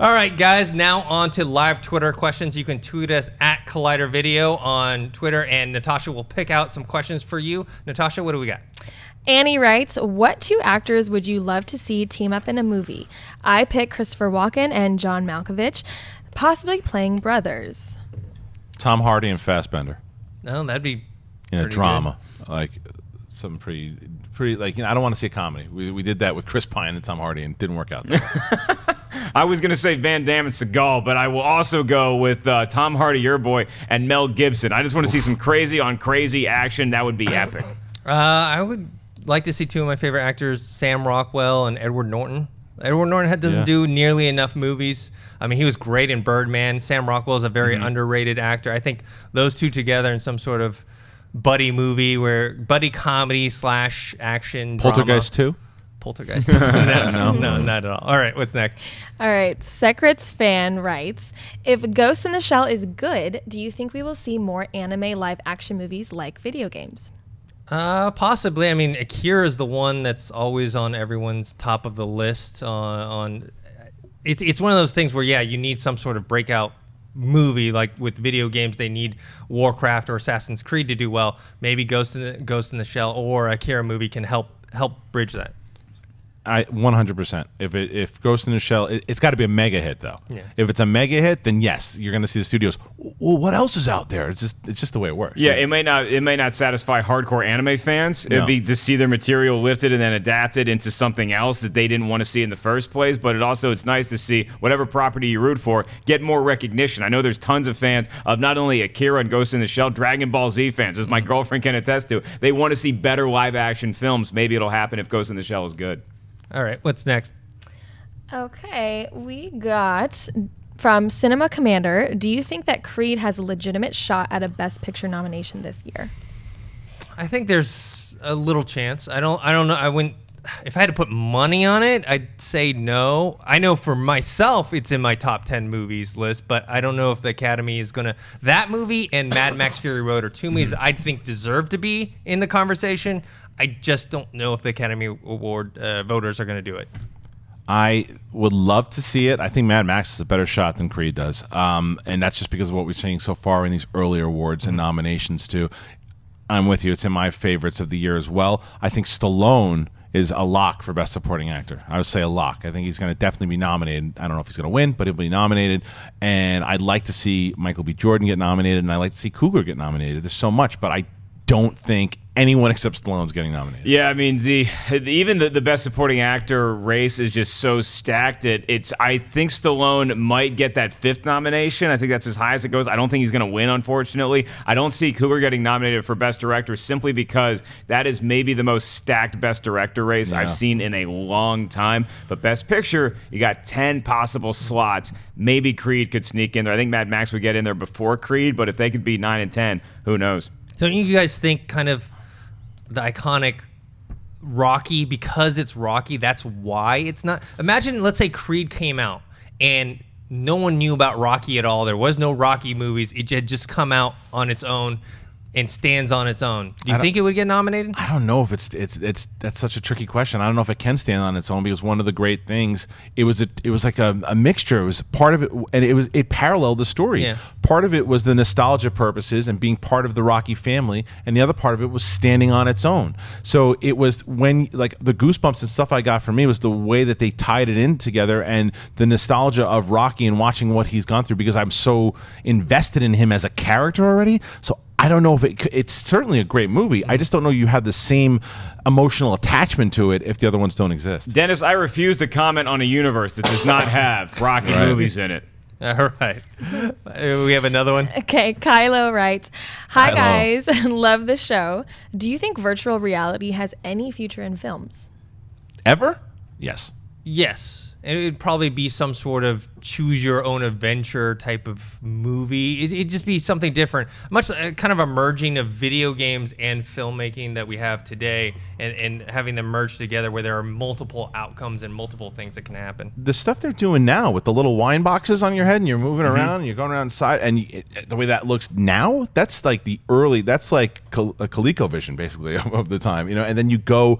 All right, guys, now on to live Twitter questions. You can tweet us at Collider Video on Twitter, and Natasha will pick out some questions for you. Natasha, what do we got? Annie writes, what two actors would you love to see team up in a movie? I pick Christopher Walken and John Malkovich, possibly playing brothers. Tom Hardy and Fassbender. No, that'd be In a drama. Like something pretty like, I don't want to see a comedy. We did that with Chris Pine and Tom Hardy and it didn't work out that way. I was going to say Van Damme and Seagal, but I will also go with Tom Hardy, your boy, and Mel Gibson. I just want to see some crazy on crazy action. That would be epic. I would like to see two of my favorite actors, Sam Rockwell and Edward Norton. Edward Norton doesn't do nearly enough movies. I mean, he was great in Birdman. Sam Rockwell is a very underrated actor. I think those two together in some sort of buddy movie, where buddy comedy / action Poltergeist drama. 2? Poltergeist 2. No, not at all. All right, what's next? All right, Secrets fan writes, if Ghost in the Shell is good, do you think we will see more anime live action movies like video games? Possibly. I mean, Akira is the one that's always on everyone's top of the list. It's one of those things where, you need some sort of breakout movie. Like with video games, they need Warcraft or Assassin's Creed to do well. Maybe Ghost in the Shell or Akira movie can help bridge that. 100%. If Ghost in the Shell, it's got to be a mega hit though. Yeah. If it's a mega hit, then yes, you're going to see the studios. Well, what else is out there? It's just the way it works. Yeah, it may not satisfy hardcore anime fans. It'd be to see their material lifted and then adapted into something else that they didn't want to see in the first place. But it's nice to see whatever property you root for get more recognition. I know there's tons of fans of not only Akira and Ghost in the Shell, Dragon Ball Z fans, as my girlfriend can attest to. They want to see better live action films. Maybe it'll happen if Ghost in the Shell is good. All right, what's next? Okay, we got from Cinema Commander, do you think that Creed has a legitimate shot at a Best Picture nomination this year? I think there's a little chance. I don't know. If I had to put money on it, I'd say no. I know for myself it's in my top 10 movies list, but I don't know if the Academy is going to... That movie and Mad Max Fury Road are two movies that I think deserve to be in the conversation. I just don't know if the Academy Award voters are going to do it. I would love to see it. I think Mad Max is a better shot than Creed does. And that's just because of what we're seeing so far in these earlier awards and nominations too. I'm with you. It's in my favorites of the year as well. I think Stallone is a lock for Best Supporting Actor. I would say a lock. I think he's going to definitely be nominated. I don't know if he's going to win, but he'll be nominated. And I'd like to see Michael B. Jordan get nominated, and I'd like to see Coogler get nominated. There's so much, but I don't think anyone except Stallone's getting nominated. Yeah, I mean, even the Best Supporting Actor race is just so stacked. I think Stallone might get that 5th nomination. I think that's as high as it goes. I don't think he's going to win, unfortunately. I don't see Coogler getting nominated for Best Director simply because that is maybe the most stacked Best Director race I've seen in a long time. But Best Picture, you got 10 possible slots. Maybe Creed could sneak in there. I think Mad Max would get in there before Creed, but if they could be 9 and 10, who knows? Don't you guys think kind of the iconic Rocky, because it's Rocky, that's why it's not... Imagine, let's say Creed came out and no one knew about Rocky at all. There was no Rocky movies. It had just come out on its own and stands on its own. Do you think it would get nominated? I don't know if that's such a tricky question. I don't know if it can stand on its own, because one of the great things, it was like a mixture. It was part of it, and it paralleled the story. Yeah. Part of it was the nostalgia purposes and being part of the Rocky family, and the other part of it was standing on its own. So it was when, like, the goosebumps and stuff I got from me was the way that they tied it in together, and the nostalgia of Rocky and watching what he's gone through, because I'm so invested in him as a character already. So I don't know if it's certainly a great movie. I just don't know you have the same emotional attachment to it if the other ones don't exist. Dennis, I refuse to comment on a universe that does not have Rocky movies in it. All right. We have another one. Okay, Kylo writes, hi guys, love the show. Do you think virtual reality has any future in films? Ever? Yes. Yes. And it would probably be some sort of choose your own adventure type of movie. It'd just be something different. Much kind of a merging of video games and filmmaking that we have today, and having them merge together where there are multiple outcomes and multiple things that can happen. The stuff they're doing now with the little wine boxes on your head and you're moving around and you're going around inside, and the way that looks now, that's like that's like a ColecoVision basically of the time, and then you go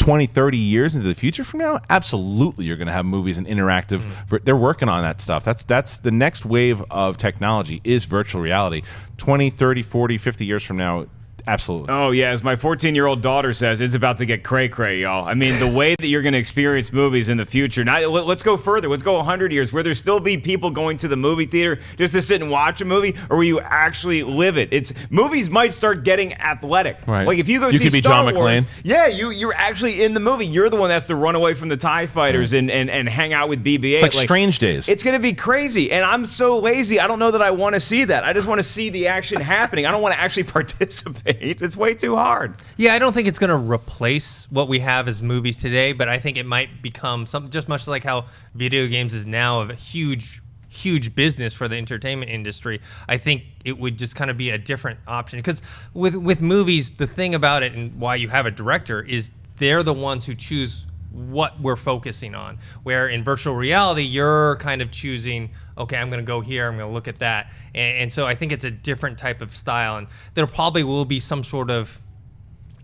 20, 30 years into the future from now, absolutely you're going to have movies and interactive. They're working on that stuff. That's the next wave of technology is virtual reality. 20, 30, 40, 50 years from now, absolutely. Oh, yeah. As my 14-year-old daughter says, it's about to get cray-cray, y'all. I mean, the way that you're going to experience movies in the future. Now, let's go further. Let's go 100 years. Will there still be people going to the movie theater just to sit and watch a movie, or will you actually live it? Movies might start getting athletic. Right. Like, if you go You see could be Star John Wars, McClane. yeah, you're actually in the movie. You're the one that has to run away from the TIE fighters and hang out with BB-8. It's like Strange Days. It's going to be crazy, and I'm so lazy. I don't know that I want to see that. I just want to see the action happening. I don't want to actually participate. It's way too hard. Yeah, I don't think it's going to replace what we have as movies today, but I think it might become something just much like how video games is now a huge business for the entertainment industry. I think it would just kind of be a different option, because with movies, the thing about it and why you have a director is they're the ones who choose what we're focusing on, where in virtual reality you're kind of choosing, okay, I'm going to go here, I'm going to look at that, and so I think it's a different type of style, and there probably will be some sort of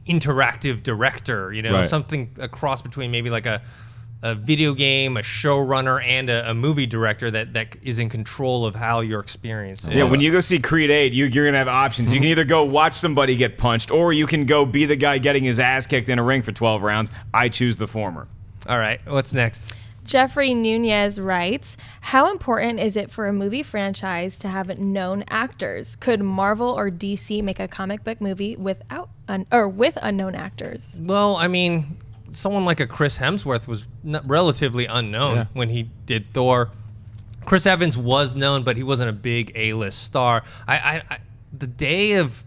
interactive director, Right. something a cross between maybe like a video game, a showrunner, and a movie director that is in control of how you're experiencing it. Yeah, when you go see Creed 8, you're going to have options. You can either go watch somebody get punched, or you can go be the guy getting his ass kicked in a ring for 12 rounds. I choose the former. All right, what's next? Jeffrey Nunez writes, how important is it for a movie franchise to have known actors? Could Marvel or DC make a comic book movie with unknown actors? Well, I mean, someone like a Chris Hemsworth was relatively unknown when he did Thor. Chris Evans was known, but he wasn't a big A-list star. The day of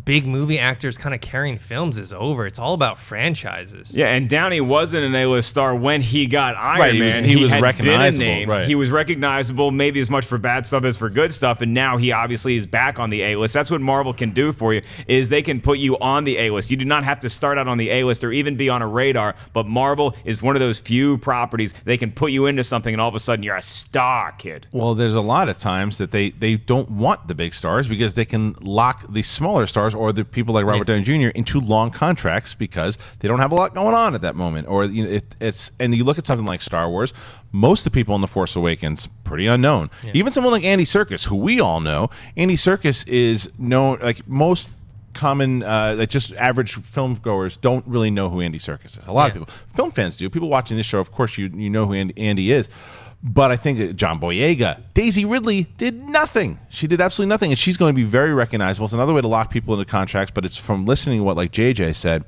big movie actors kind of carrying films is over. It's all about franchises. Yeah, and Downey wasn't an A-list star when he got Iron Man. He was had recognizable. Been a name. Right. He was recognizable, maybe as much for bad stuff as for good stuff, and now he obviously is back on the A-list. That's what Marvel can do for you, is they can put you on the A-list. You do not have to start out on the A-list or even be on a radar, but Marvel is one of those few properties they can put you into something, and all of a sudden you're a star, kid. Well, there's a lot of times that they don't want the big stars because they can lock the smaller stars or the people like Robert Downey Jr. into long contracts because they don't have a lot going on at that moment. Or and you look at something like Star Wars, most of the people in The Force Awakens pretty unknown. Yeah. Even someone like Andy Serkis, who we all know, Andy Serkis is known like most common, like just average film goers don't really know who Andy Serkis is. A lot of people, film fans do. People watching this show, of course, you know who Andy is. But I think that John Boyega, Daisy Ridley did nothing. She did absolutely nothing, and she's going to be very recognizable. It's another way to lock people into contracts, but it's from listening to what, like JJ said,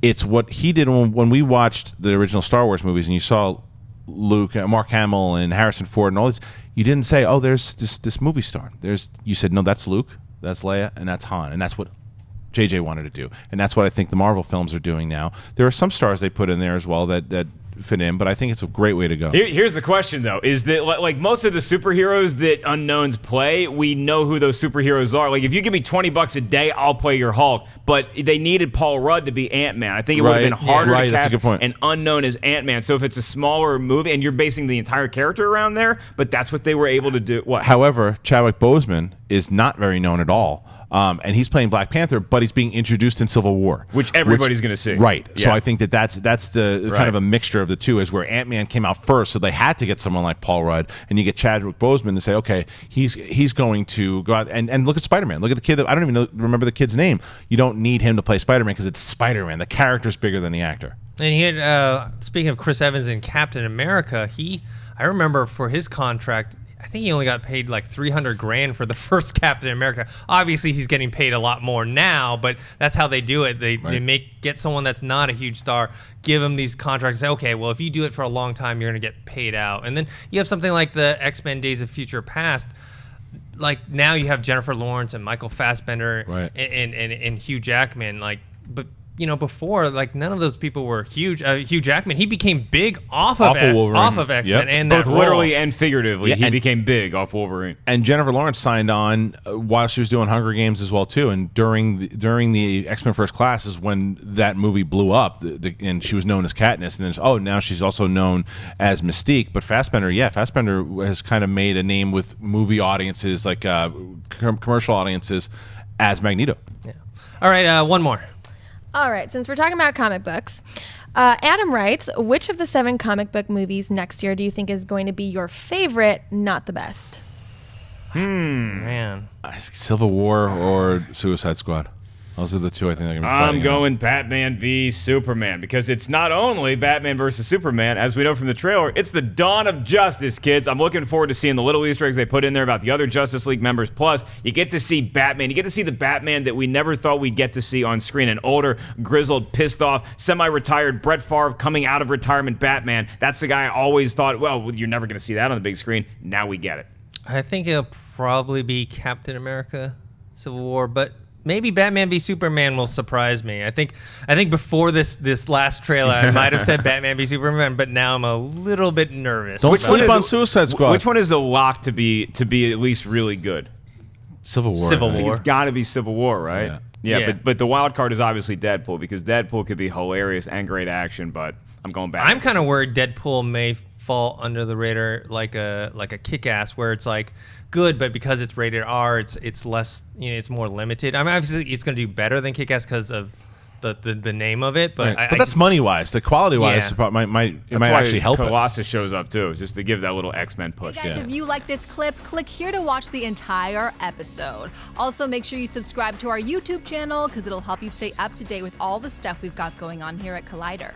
it's what he did when we watched the original Star Wars movies, and you saw Luke, Mark Hamill, and Harrison Ford, and all this. You didn't say, "Oh, there's this movie star." You said, "No, that's Luke, that's Leia, and that's Han," and that's what JJ wanted to do, and that's what I think the Marvel films are doing now. There are some stars they put in there as well that fit in, but I think it's a great way to go. Here's the question, though, is that like most of the superheroes that unknowns play, we know who those superheroes are. Like, if you give me $20 a day, I'll play your Hulk, but they needed Paul Rudd to be Ant-Man. I think it would have been harder to that's cast a good point. an unknown as Ant-Man. So if it's a smaller movie and you're basing the entire character around there, but that's what they were able to do. What? However, Chadwick Boseman is not very known at all. And he's playing Black Panther, but he's being introduced in Civil War, which everybody's going to see. Right. Yeah. So I think that's the kind of a mixture of the two, is where Ant-Man came out first, so they had to get someone like Paul Rudd, and you get Chadwick Boseman to say, okay, he's going to go out and look at Spider-Man. Look at the kid I don't even remember the kid's name. You don't need him to play Spider-Man because it's Spider-Man. The character's bigger than the actor. And he had, speaking of Chris Evans and Captain America, I remember for his contract, I think he only got paid like $300,000 for the first Captain America. Obviously, he's getting paid a lot more now, but that's how they do it. They get someone that's not a huge star, give him these contracts, and say, okay, well, if you do it for a long time, you're going to get paid out. And then you have something like the X-Men Days of Future Past. Like, now you have Jennifer Lawrence and Michael Fassbender and Hugh Jackman. Like, but before, like, none of those people were huge. Hugh Jackman, he became big off of X-Men, and both that literally and figuratively, he and became big off Wolverine. And Jennifer Lawrence signed on while she was doing Hunger Games as well too. And during the X-Men First Class is when that movie blew up, and she was known as Katniss. And then now she's also known as Mystique. But Fassbender has kind of made a name with movie audiences, like commercial audiences, as Magneto. Yeah. All right, one more. All right, since we're talking about comic books, Adam writes, which of the 7 comic book movies next year do you think is going to be your favorite, not the best? Man. Civil War or Suicide Squad. Those are the two I think they're going to be fighting. I'm going Batman v Superman because it's not only Batman versus Superman, as we know from the trailer, it's the dawn of justice, kids. I'm looking forward to seeing the little Easter eggs they put in there about the other Justice League members. Plus, you get to see Batman. You get to see the Batman that we never thought we'd get to see on screen. An older, grizzled, pissed off, semi-retired Brett Favre coming out of retirement Batman. That's the guy I always thought, well, you're never going to see that on the big screen. Now we get it. I think it'll probably be Captain America, Civil War, but maybe Batman v Superman will surprise me. I think before this last trailer, I might have said Batman v Superman, but now I'm a little bit nervous. Don't sleep on Suicide Squad. Which one is the lock to be at least really good? Civil War. Civil I think War. it's got to be Civil War, right? Yeah. But the wild card is obviously Deadpool because Deadpool could be hilarious and great action. But I'm going back. I'm kind of worried Deadpool may fall under the radar like a Kick-Ass, where it's like good, but because it's rated R, it's less, it's more limited. I mean, obviously it's going to do better than Kick-Ass because of the name of it, but right. But that's money wise. The quality wise, Yeah. it might actually help. Colossus shows up too, just to give that little X-Men push. Hey guys, if you like this clip, click here to watch the entire episode. Also, make sure you subscribe to our YouTube channel because it'll help you stay up to date with all the stuff we've got going on here at Collider.